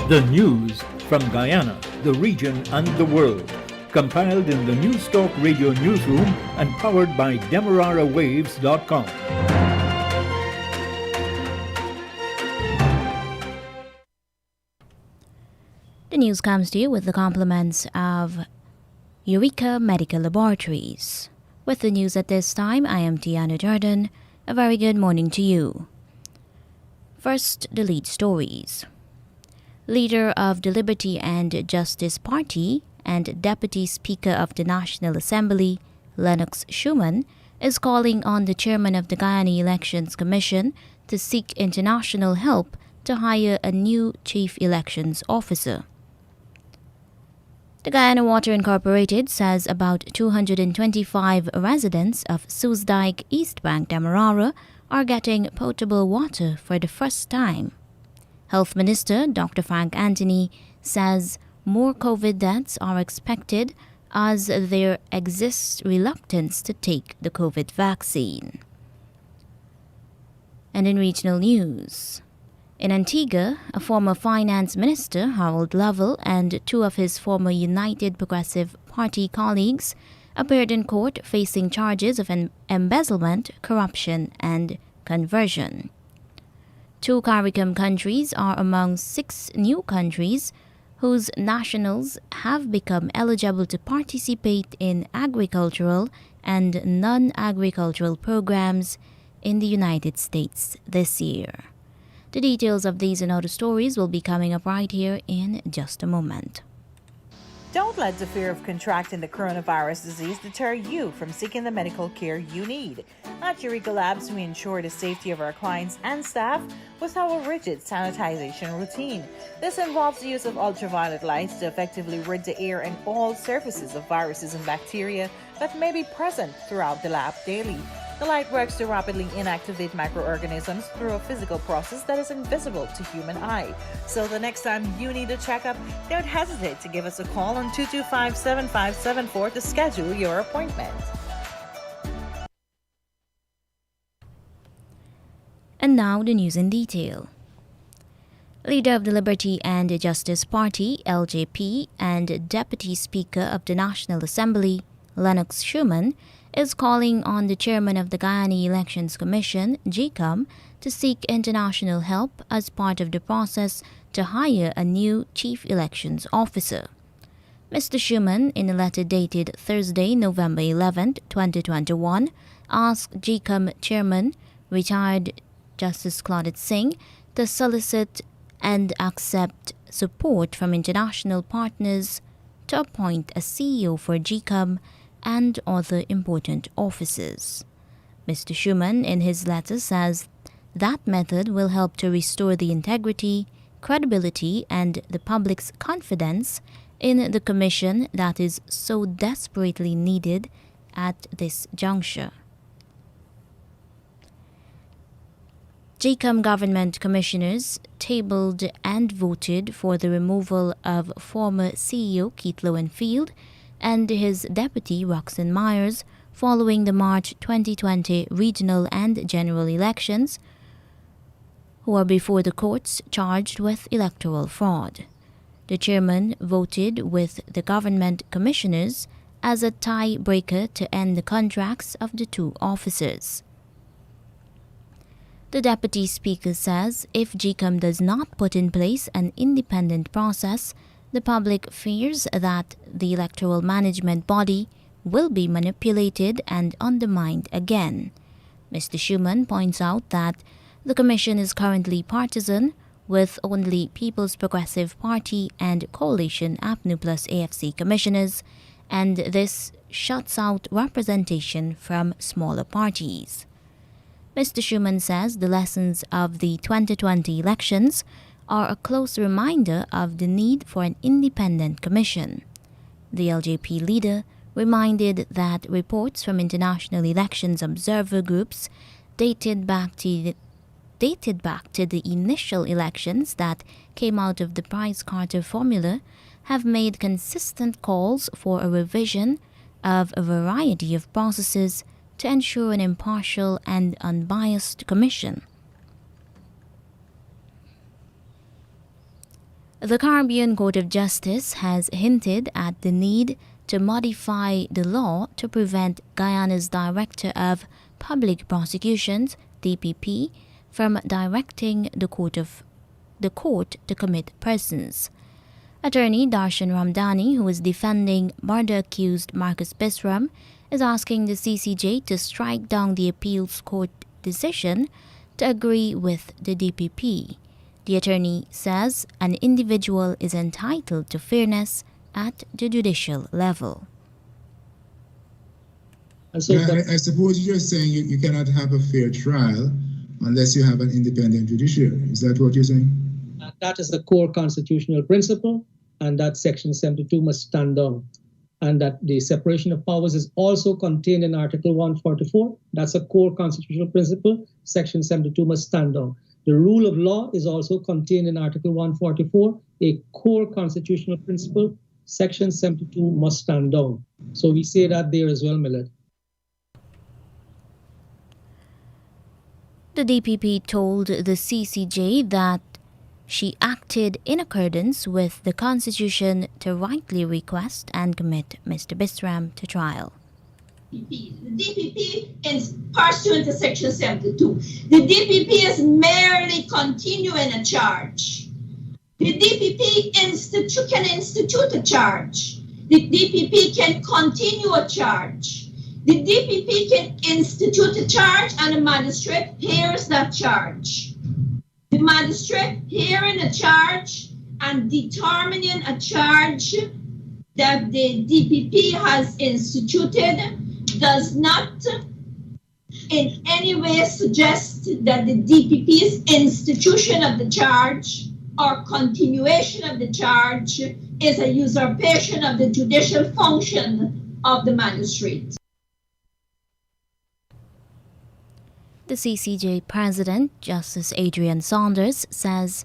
The news from Guyana, the region and the world. Compiled in the News Talk Radio newsroom and powered by DemeraraWaves.com. The news comes to you with the compliments of Eureka Medical Laboratories. With the news at this time, I am Tiana Jordan. A very good morning to you. First, the lead stories. Leader of the Liberty and Justice Party and Deputy Speaker of the National Assembly, Lennox Schumann, is calling on the chairman of the Guyana Elections Commission to seek international help to hire a new chief elections officer. The Guyana Water Incorporated says about 225 residents of Soosdijk, East Bank, Demerara are getting potable water for the first time. Health Minister Dr. Frank Anthony says more COVID deaths are expected as there exists reluctance to take the COVID vaccine. And in regional news, in Antigua, a former finance minister, Harold Lovell, and two of his former United Progressive Party colleagues appeared in court facing charges of embezzlement, corruption, and conversion. Two CARICOM countries are among 6 new countries whose nationals have become eligible to participate in agricultural and non-agricultural programs in the United States this year. The details of these and other stories will be coming up right here in just a moment. Don't let the fear of contracting the coronavirus disease deter you from seeking the medical care you need. At Eureka Labs, we ensure the safety of our clients and staff with our rigid sanitization routine. This involves the use of ultraviolet lights to effectively rid the air and all surfaces of viruses and bacteria that may be present throughout the lab daily. The light works to rapidly inactivate microorganisms through a physical process that is invisible to human eye. So the next time you need a checkup, don't hesitate to give us a call on 225-7574 to schedule your appointment. And now the news in detail. Leader of the Liberty and Justice Party, LJP, and Deputy Speaker of the National Assembly, Lennox Schumann, is calling on the chairman of the Guyana Elections Commission, GCOM, to seek international help as part of the process to hire a new chief elections officer. Mr. Schumann, in a letter dated Thursday, November 11, 2021, asked GCOM chairman, retired Justice Claudette Singh, to solicit and accept support from international partners to appoint a CEO for GCOM and other important offices. Mr. Schumann, in his letter, says that method will help to restore the integrity, credibility, and the public's confidence in the commission that is so desperately needed at this juncture. GCOM government commissioners tabled and voted for the removal of former CEO Keith Lowenfield and his deputy Roxanne Myers following the March 2020 regional and general elections, who are before the courts charged with electoral fraud. The chairman voted with the government commissioners as a tiebreaker to end the contracts of the two officers. The deputy speaker says if GCOM does not put in place an independent process, the public fears that the electoral management body will be manipulated and undermined again. Mr. Schumann points out that the commission is currently partisan, with only People's Progressive Party and Coalition APNU plus AFC commissioners, and this shuts out representation from smaller parties. Mr. Schumann says the lessons of the 2020 elections are a close reminder of the need for an independent commission. The LJP leader reminded that reports from international elections observer groups dated back to the initial elections that came out of the Price-Carter formula have made consistent calls for a revision of a variety of processes to ensure an impartial and unbiased commission. The Caribbean Court of Justice has hinted at the need to modify the law to prevent Guyana's Director of Public Prosecutions, DPP, from directing the court to commit persons. Attorney Darshan Ramdani, who is defending murder-accused Marcus Bisram, is asking the CCJ to strike down the appeals court decision to agree with the DPP. The attorney says an individual is entitled to fairness at the judicial level. And so, I suppose you're saying you cannot have a fair trial unless you have an independent judiciary. Is that what you're saying? That is the core constitutional principle, and that Section 72 must stand down. And that the separation of powers is also contained in Article 144. That's a core constitutional principle. Section 72 must stand down. The rule of law is also contained in Article 144, a core constitutional principle. Section 72 must stand down. So we say that there as well, Millard. The DPP told the CCJ that she acted in accordance with the Constitution to rightly request and commit Mr. Bisram to trial. The DPP is pursuant to Section 72. The DPP is merely continuing a charge. The DPP can institute a charge. The DPP can continue a charge. The DPP can institute a charge, and the magistrate hears that charge. The magistrate hearing a charge and determining a charge that the DPP has instituted does not in any way suggest that the DPP's institution of the charge or continuation of the charge is a usurpation of the judicial function of the magistrate. The CCJ President, Justice Adrian Saunders, says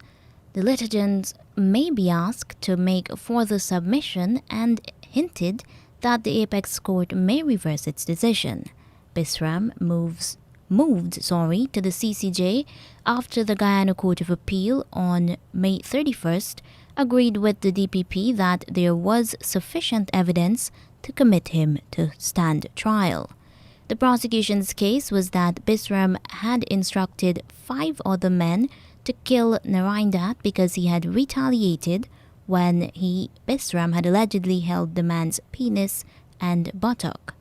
the litigants may be asked to make further submission and hinted that the Apex Court may reverse its decision. Bisram moved to the CCJ after the Guyana Court of Appeal on May 31st agreed with the DPP that there was sufficient evidence to commit him to stand trial. The prosecution's case was that Bisram had instructed 5 other men to kill Naraindat because he had retaliated when Bisram had allegedly held the man's penis and buttock.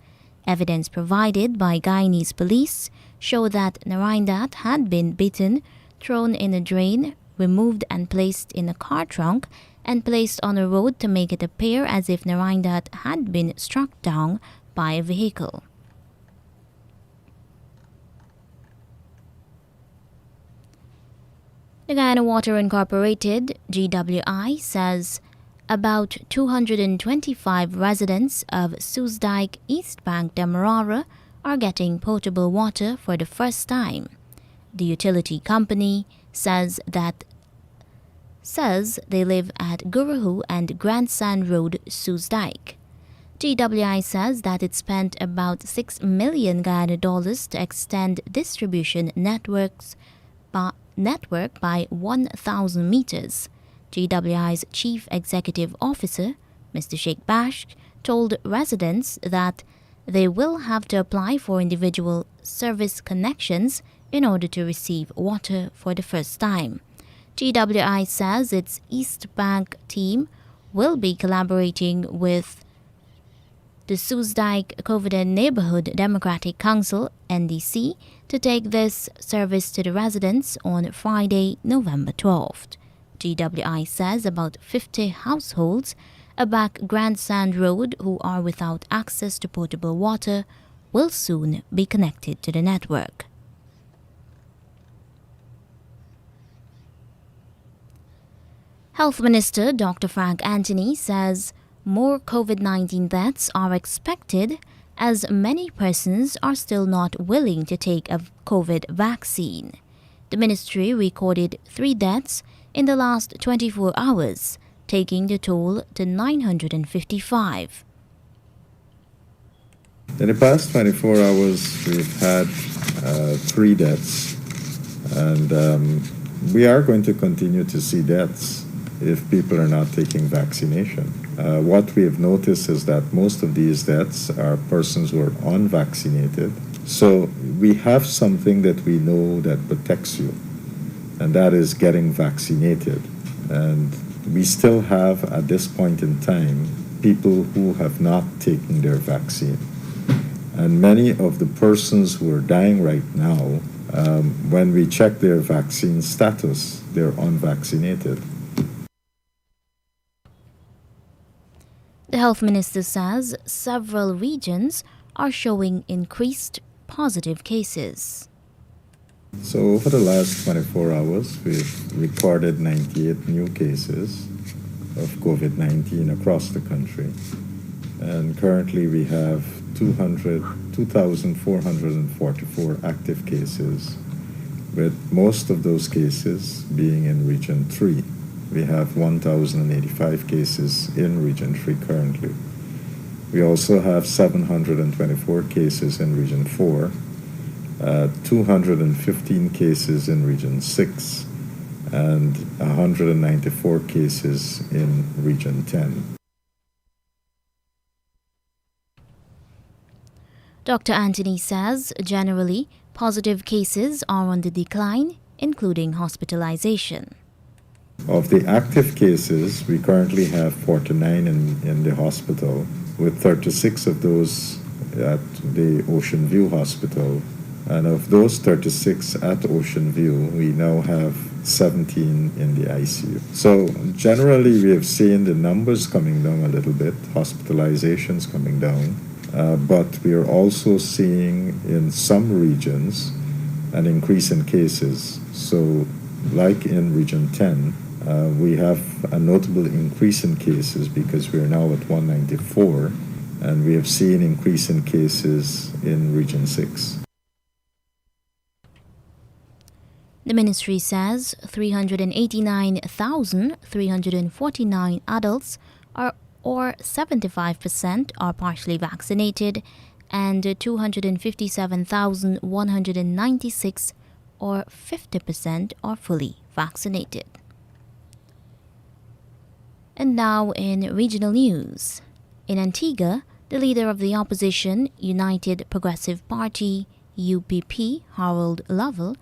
Evidence provided by Guyanese police show that Naraindat had been beaten, thrown in a drain, removed and placed in a car trunk, and placed on a road to make it appear as if Naraindat had been struck down by a vehicle. The Guyana Water Incorporated, GWI, says about 225 residents of Soosdijk, East Bank, Demerara are getting potable water for the first time. The utility company says they live at Gurahu and Grandstand Road, Soosdijk. GWI says that it spent about $6 million Guyana dollars to extend distribution network by 1,000 meters. GWI's Chief Executive Officer, Mr. Sheikh Bash, told residents that they will have to apply for individual service connections in order to receive water for the first time. GWI says its East Bank team will be collaborating with the Soosdijk Covenant Neighborhood Democratic Council, NDC, to take this service to the residents on Friday, November 12th. GWI says about 50 households back Grandstand Road who are without access to potable water will soon be connected to the network. Health Minister Dr. Frank Anthony says more COVID-19 deaths are expected as many persons are still not willing to take a COVID vaccine. The ministry recorded 3 deaths in the last 24 hours, taking the toll to 955. In the past 24 hours, we've had 3 deaths, and we are going to continue to see deaths if people are not taking vaccination. What we have noticed is that most of these deaths are persons who are unvaccinated. So we have something that we know that protects you, and that is getting vaccinated. And we still have, at this point in time, people who have not taken their vaccine. And many of the persons who are dying right now, when we check their vaccine status, they're unvaccinated. The health minister says several regions are showing increased positive cases. So over the last 24 hours, we've recorded 98 new cases of COVID-19 across the country. And currently we have 2,444 active cases, with most of those cases being in Region 3. We have 1,085 cases in Region 3 currently. We also have 724 cases in Region 4, 215 cases in Region 6, and 194 cases in Region 10. Dr. Anthony says generally positive cases are on the decline, including hospitalization. Of the active cases, we currently have 49 in the hospital, with 36 of those at the Ocean View Hospital. And of those 36 at Ocean View, we now have 17 in the ICU. So generally, we have seen the numbers coming down a little bit, hospitalizations coming down, but we are also seeing in some regions an increase in cases. So like in Region 10, we have a notable increase in cases because we are now at 194, and we have seen increase in cases in Region 6. The ministry says 389,349 adults or 75% are partially vaccinated, and 257,196 or 50% are fully vaccinated. And now in regional news. In Antigua, the leader of the opposition United Progressive Party, UPP, Harold Lovell,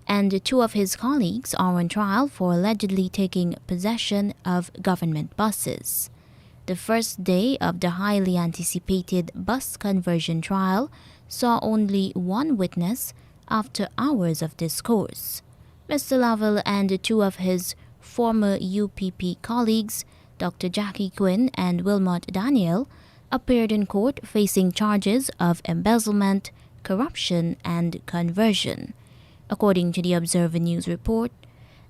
and two of his colleagues are on trial for allegedly taking possession of government buses. The first day of the highly anticipated bus conversion trial saw only one witness after hours of discourse. Mr. Lovell and two of his former UPP colleagues, Dr. Jackie Quinn and Wilmot Daniel, appeared in court facing charges of embezzlement, corruption, and conversion. According to the Observer News report,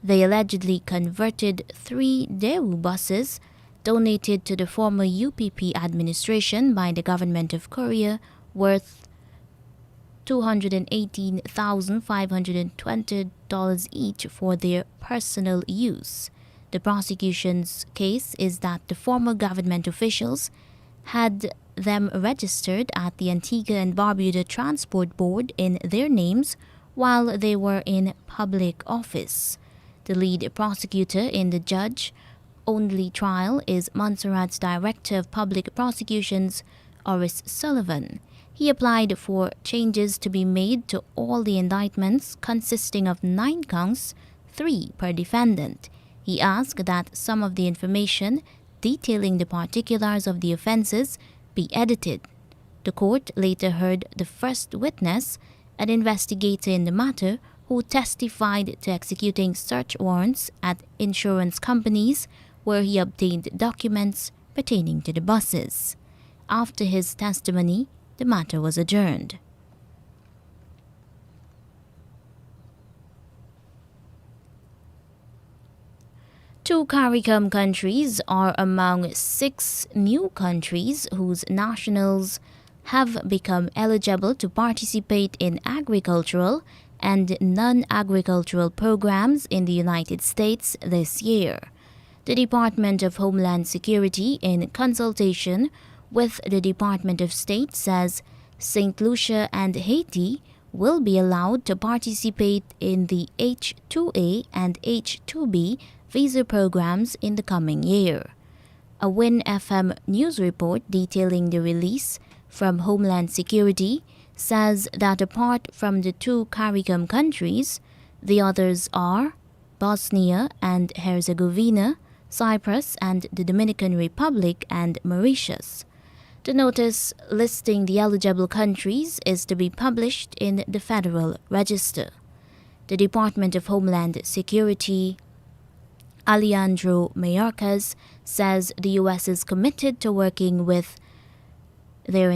they allegedly converted 3 Daewoo buses donated to the former UPP administration by the government of Korea worth $218,520 each for their personal use. The prosecution's case is that the former government officials had them registered at the Antigua and Barbuda Transport Board in their names while they were in public office. The lead prosecutor in the judge-only trial is Montserrat's Director of Public Prosecutions, Oris Sullivan. He applied for changes to be made to all the indictments consisting of 9 counts, 3 per defendant. He asked that some of the information detailing the particulars of the offenses be edited. The court later heard the first witness, an investigator in the matter who testified to executing search warrants at insurance companies where he obtained documents pertaining to the buses. After his testimony, the matter was adjourned. Two CARICOM countries are among 6 new countries whose nationals have become eligible to participate in agricultural and non-agricultural programs in the United States this year. The Department of Homeland Security, in consultation with the Department of State, says St. Lucia and Haiti will be allowed to participate in the H-2A and H-2B visa programs in the coming year. A WIN FM news report detailing the release from Homeland Security says that apart from the two CARICOM countries, the others are Bosnia and Herzegovina, Cyprus and the Dominican Republic and Mauritius. The notice listing the eligible countries is to be published in the Federal Register. The Department of Homeland Security, Alejandro Mayorkas, says the U.S. is committed to working with their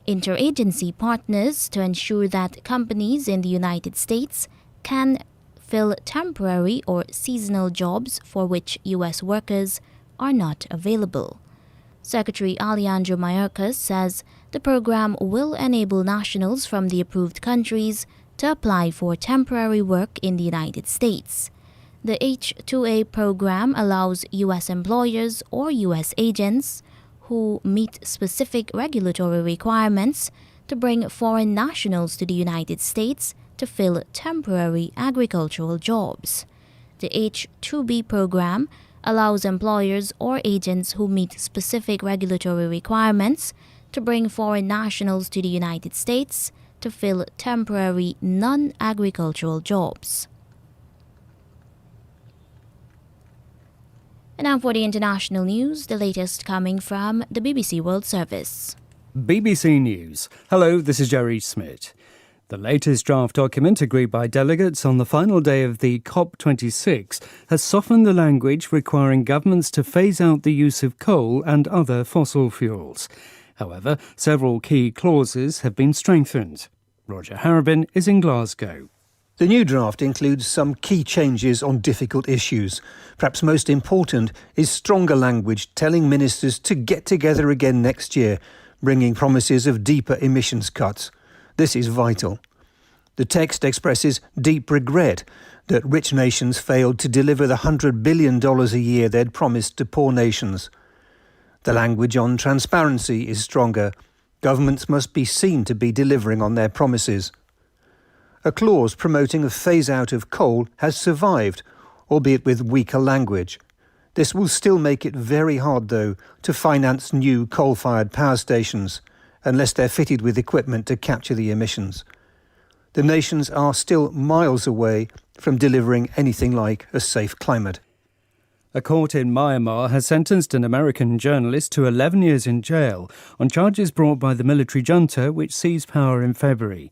interagency partners to ensure that companies in the United States can fill temporary or seasonal jobs for which U.S. workers are not available. Secretary Alejandro Mayorkas says the program will enable nationals from the approved countries to apply for temporary work in the United States. The H-2A program allows U.S. employers or U.S. agents who meet specific regulatory requirements to bring foreign nationals to the United States to fill temporary agricultural jobs. The H-2B program allows employers or agents who meet specific regulatory requirements to bring foreign nationals to the United States to fill temporary non-agricultural jobs. And now for the international news, the latest coming from the BBC World Service. BBC News. Hello, this is Jerry Smith. The latest draft document agreed by delegates on the final day of the COP26 has softened the language requiring governments to phase out the use of coal and other fossil fuels. However, several key clauses have been strengthened. Roger Harrabin is in Glasgow. The new draft includes some key changes on difficult issues. Perhaps most important is stronger language telling ministers to get together again next year, bringing promises of deeper emissions cuts. This is vital. The text expresses deep regret that rich nations failed to deliver the $100 billion a year they'd promised to poor nations. The language on transparency is stronger. Governments must be seen to be delivering on their promises. A clause promoting a phase-out of coal has survived, albeit with weaker language. This will still make it very hard, though, to finance new coal-fired power stations, unless they're fitted with equipment to capture the emissions. The nations are still miles away from delivering anything like a safe climate. A court in Myanmar has sentenced an American journalist to 11 years in jail on charges brought by the military junta which seized power in February.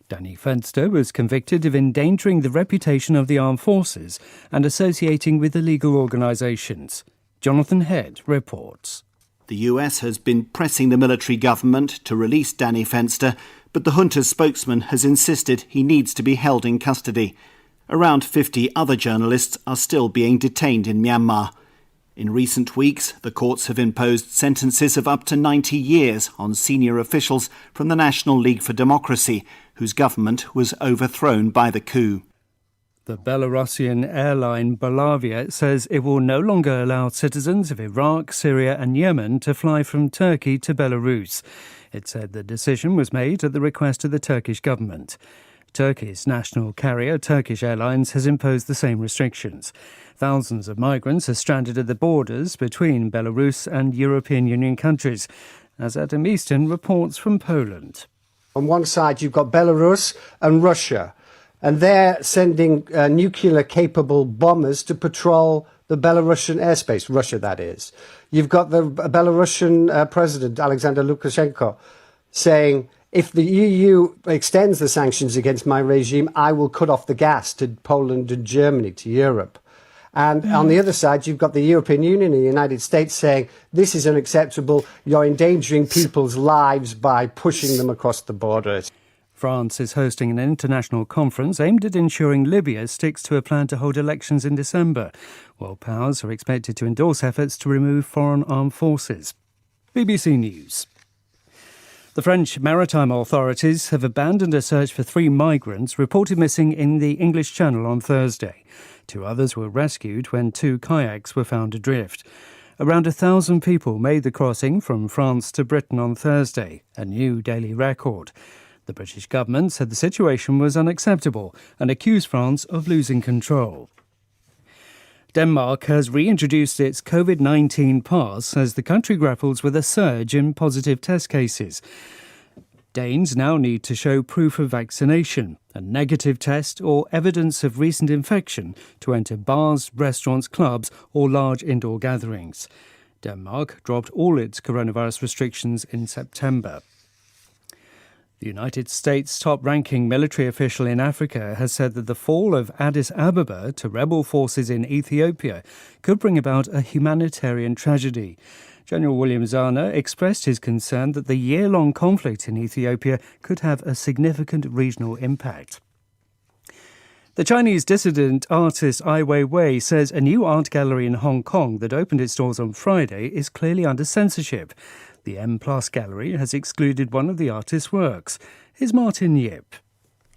Danny Fenster was convicted of endangering the reputation of the armed forces and associating with illegal organisations. Jonathan Head reports. The US has been pressing the military government to release Danny Fenster, but the junta's spokesman has insisted he needs to be held in custody. Around 50 other journalists are still being detained in Myanmar. In recent weeks, the courts have imposed sentences of up to 90 years on senior officials from the National League for Democracy, whose government was overthrown by the coup. The Belarusian airline Belavia says it will no longer allow citizens of Iraq, Syria and Yemen to fly from Turkey to Belarus. It said the decision was made at the request of the Turkish government. Turkey's national carrier, Turkish Airlines, has imposed the same restrictions. Thousands of migrants are stranded at the borders between Belarus and European Union countries, as Adam Easton reports from Poland. On one side, you've got Belarus and Russia, and they're sending nuclear-capable bombers to patrol the Belarusian airspace, Russia, that is. You've got the Belarusian president, Alexander Lukashenko, saying, if the EU extends the sanctions against my regime, I will cut off the gas to Poland and Germany, to Europe. And on the other side, you've got the European Union and the United States saying, this is unacceptable, you're endangering people's lives by pushing them across the borders. France is hosting an international conference aimed at ensuring Libya sticks to a plan to hold elections in December. World powers are expected to endorse efforts to remove foreign armed forces. BBC News. The French maritime authorities have abandoned a search for 3 migrants reported missing in the English Channel on Thursday. 2 others were rescued when 2 kayaks were found adrift. Around 1,000 people made the crossing from France to Britain on Thursday, a new daily record. The British government said the situation was unacceptable and accused France of losing control. Denmark has reintroduced its COVID-19 pass as the country grapples with a surge in positive test cases. Danes now need to show proof of vaccination, a negative test or evidence of recent infection to enter bars, restaurants, clubs or large indoor gatherings. Denmark dropped all its coronavirus restrictions in September. The United States' top-ranking military official in Africa has said that the fall of Addis Ababa to rebel forces in Ethiopia could bring about a humanitarian tragedy. General William Zana expressed his concern that the year-long conflict in Ethiopia could have a significant regional impact. The Chinese dissident artist Ai Weiwei says a new art gallery in Hong Kong that opened its doors on Friday is clearly under censorship. The M+ gallery has excluded one of the artist's works. Here's Martin Yip.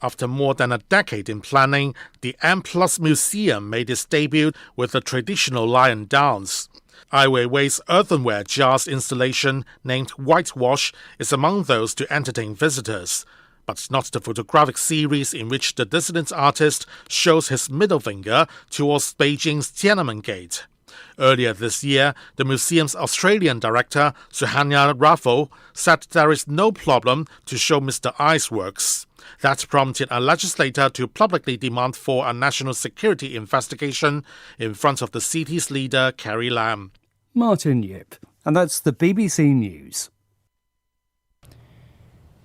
After more than a decade in planning, the M+ Museum made its debut with a traditional lion dance. Ai Weiwei's earthenware jars installation, named Whitewash, is among those to entertain visitors, but not the photographic series in which the dissident artist shows his middle finger towards Beijing's Tiananmen Gate. Earlier this year, the museum's Australian director, Suhanya Raffo, said there is no problem to show Mr. Ai's works. That prompted a legislator to publicly demand for a national security investigation in front of the city's leader, Carrie Lam. Martin Yip. And that's the BBC News.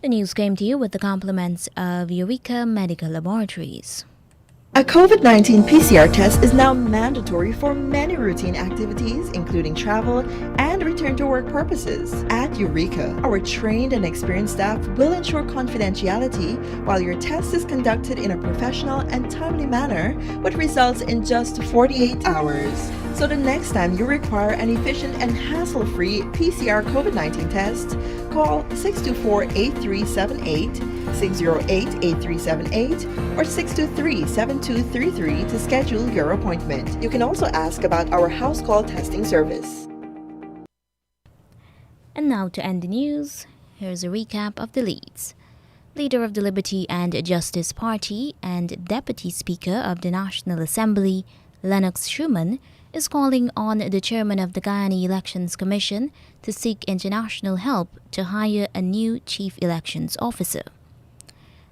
The news came to you with the compliments of Eureka Medical Laboratories. A COVID-19 PCR test is now mandatory for many routine activities, including travel and return-to-work purposes. At Eureka, our trained and experienced staff will ensure confidentiality while your test is conducted in a professional and timely manner, which results in just 48 hours. So the next time you require an efficient and hassle-free PCR COVID-19 test, call 624-8378, 608-8378, or 623-7233 to schedule your appointment. You can also ask about our house call testing service. And now to end the news, here's a recap of the leads. Leader of the Liberty and Justice Party and Deputy Speaker of the National Assembly, Lennox Schumann, is calling on the chairman of the Guyana Elections Commission to seek international help to hire a new chief elections officer.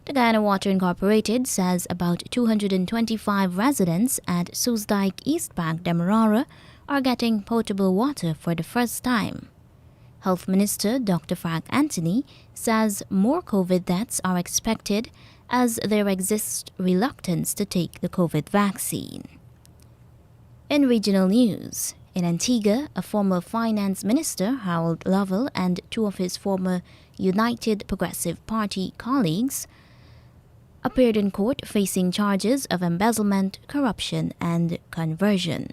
The Guyana Water Incorporated says about 225 residents at Soosdijk East Bank, Demerara, are getting potable water for the first time. Health Minister Dr. Frank Anthony says more COVID deaths are expected as there exists reluctance to take the COVID vaccine. In regional news, in Antigua, a former finance minister, Harold Lovell, and two of his former United Progressive Party colleagues appeared in court facing charges of embezzlement, corruption, and conversion.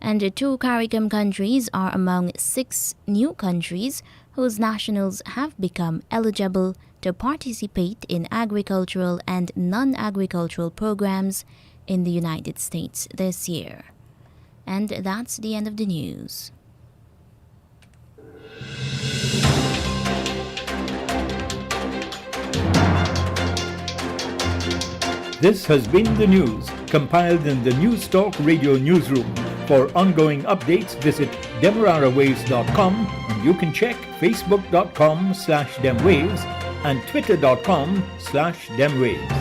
And the two CARICOM countries are among 6 new countries whose nationals have become eligible to participate in agricultural and non-agricultural programs in the United States this year. And that's the end of the news. This has been the news, compiled in the News Talk Radio newsroom. For ongoing updates, visit demerarawaves.com, and you can check facebook.com/demwaves and twitter.com/demwaves.